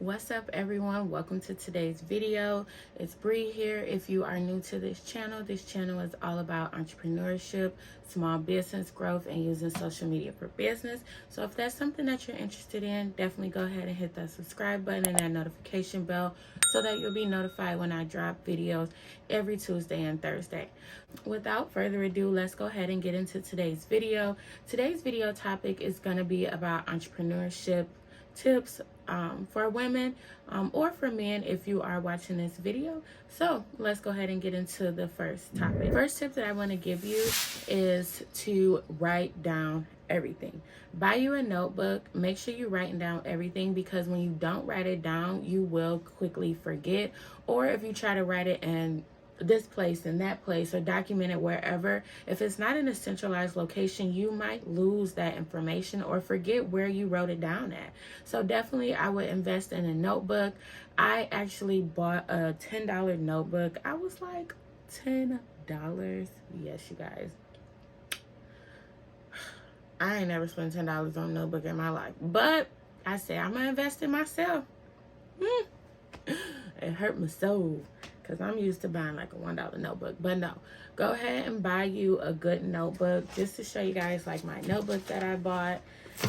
What's up, everyone? Welcome to today's video. It's Bree here. If you are new to this channel is all about entrepreneurship, small business growth, and using social media for business. So if that's something that you're interested in, definitely go ahead and hit that subscribe button and that notification bell so that you'll be notified when I drop videos every Tuesday and Thursday. Without further ado, let's go ahead and get into today's video. Today's video topic is going to be about entrepreneurship tips for women or for men if you are watching this video. So let's go ahead and get into the first topic. First tip that I want to give you is to write down everything. Buy you a notebook. Make sure you're writing down everything, because when you don't write it down, you will quickly forget. Or if you try to write it in this place and that place or document it wherever, if it's not in a centralized location, you might lose that information or forget where you wrote it down at. So definitely I would invest in a notebook. I actually bought a $10 notebook. I was like, $10? Yes, you guys, I ain't never spent $10 on a notebook in my life, but I said I'm gonna invest in myself. It hurt my soul, because I'm used to buying like a $1 notebook. But no, go ahead and buy you a good notebook. Just to show you guys like my notebook that I bought.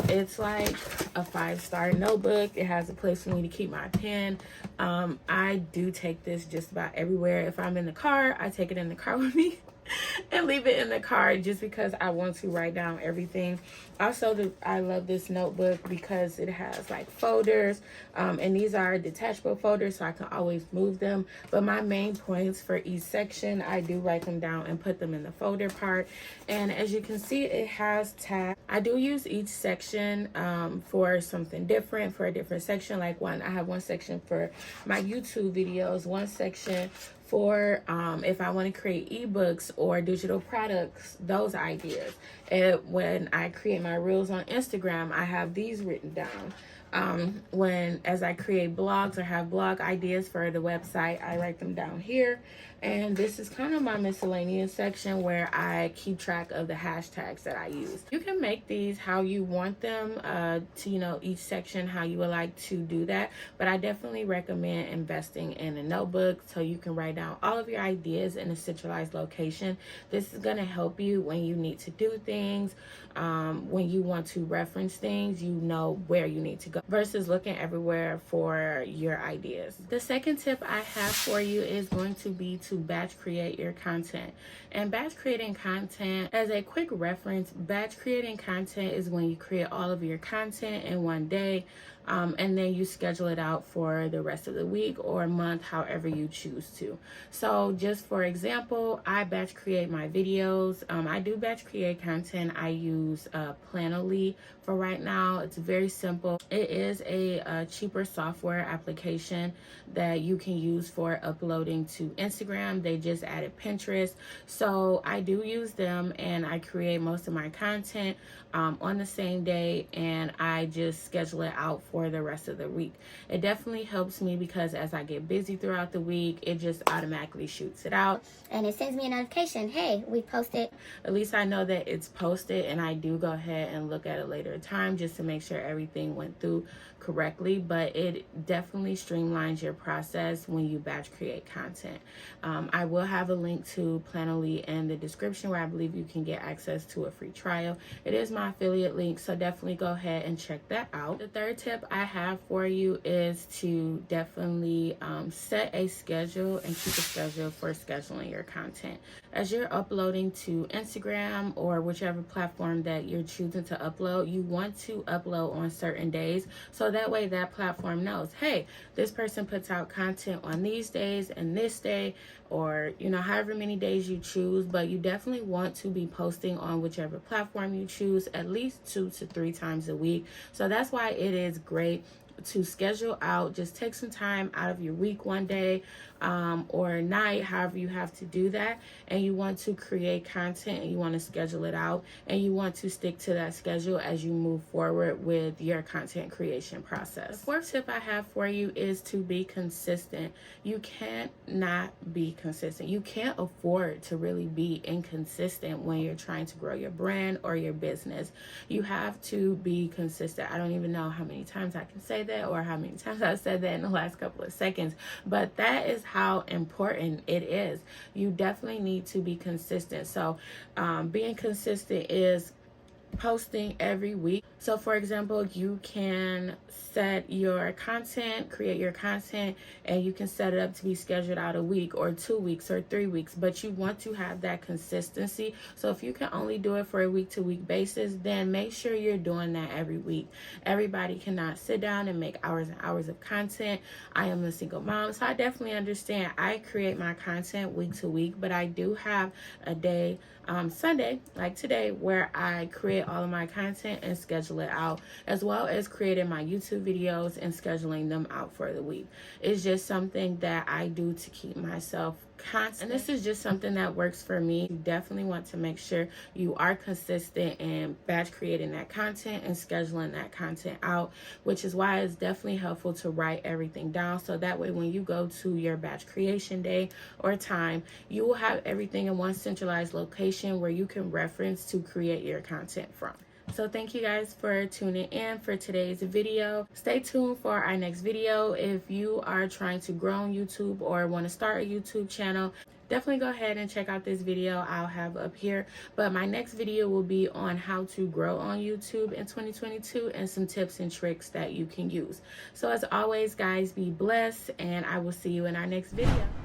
It's like a 5-star notebook. It has a place for me to keep my pen. I do take this just about everywhere. If I'm in the car, I take it in the car with me and leave it in the car, just because I want to write down everything. Also, I love this notebook because it has like folders, and these are detachable folders, so I can always move them. But my main points for each section, I do write them down and put them in the folder part. And as you can see, it has tabs. I do use each section for something different, for a different section. Like I have one section for my YouTube videos, one section for if I want to create ebooks or digital products, those ideas. And when I create my reels on Instagram, I have these written down. As I create blogs or have blog ideas for the website, I write them down here. And this is kind of my miscellaneous section where I keep track of the hashtags that I use. You can make these how you want them to, each section how you would like to do that. But I definitely recommend investing in a notebook so you can write down all of your ideas in a centralized location. This is going to help you when you need to do things, when you want to reference things, you know where you need to go versus looking everywhere for your ideas. The second tip I have for you is going to be to batch create your content. And batch creating content, as a quick reference, batch creating content is when you create all of your content in one day, and then you schedule it out for the rest of the week or month, however you choose to. So just for example, I batch create my videos. I do batch create content. I use Planoly for right now. It's very simple. It is a cheaper software application that you can use for uploading to Instagram. They just added Pinterest. So I do use them, and I create most of my content on the same day, and I just schedule it out for the rest of the week. It definitely helps me because as I get busy throughout the week, it just automatically shoots it out. And it sends me a notification, hey, we posted. At least I know that it's posted, and I do go ahead and look at it later time just to make sure everything went through correctly. But it definitely streamlines your process when you batch create content. I will have a link to Planoly in the description where I believe you can get access to a free trial. It is my affiliate link, so definitely go ahead and check that out. The third tip I have for you is to definitely set a schedule and keep a schedule for scheduling your content. As you're uploading to Instagram or whichever platform that you're choosing to upload, you want to upload on certain days, so that way that platform knows, hey, this person puts out content on these days and this day, or however many days you choose. But you definitely want to be posting on whichever platform you choose at least 2 to 3 times a week. So that's why it is great to schedule out. Just take some time out of your week one day or night, however you have to do that, and you want to create content and you want to schedule it out, and you want to stick to that schedule as you move forward with your content creation process. The fourth tip I have for you is to be consistent. You can't not be consistent. You can't afford to really be inconsistent when you're trying to grow your brand or your business. You have to be consistent. I don't even know how many times I can say that or how many times I said that in the last couple of seconds, but that is how important it is. You definitely need to be consistent. So being consistent is posting every week. So for example, you can set your content, create your content, and you can set it up to be scheduled out a week or 2 weeks or 3 weeks, but you want to have that consistency. So if you can only do it for a week to week basis, then make sure you're doing that every week. Everybody cannot sit down and make hours and hours of content. I am a single mom, so I definitely understand. I create my content week to week, but I do have a day, Sunday, like today, where I create all of my content and schedule it out, as well as creating my YouTube videos and scheduling them out for the week. It's just something that I do to keep myself constant, and this is just something that works for me. You definitely want to make sure you are consistent in batch creating that content and scheduling that content out, which is why it's definitely helpful to write everything down, so that way when you go to your batch creation day or time, you will have everything in one centralized location where you can reference to create your content from. So thank you guys for tuning in for today's video. Stay tuned for our next video. If you are trying to grow on YouTube or want to start a YouTube channel, definitely go ahead and check out this video I'll have up here. But my next video will be on how to grow on YouTube in 2022 and some tips and tricks that you can use. So as always, guys, be blessed, and I will see you in our next video.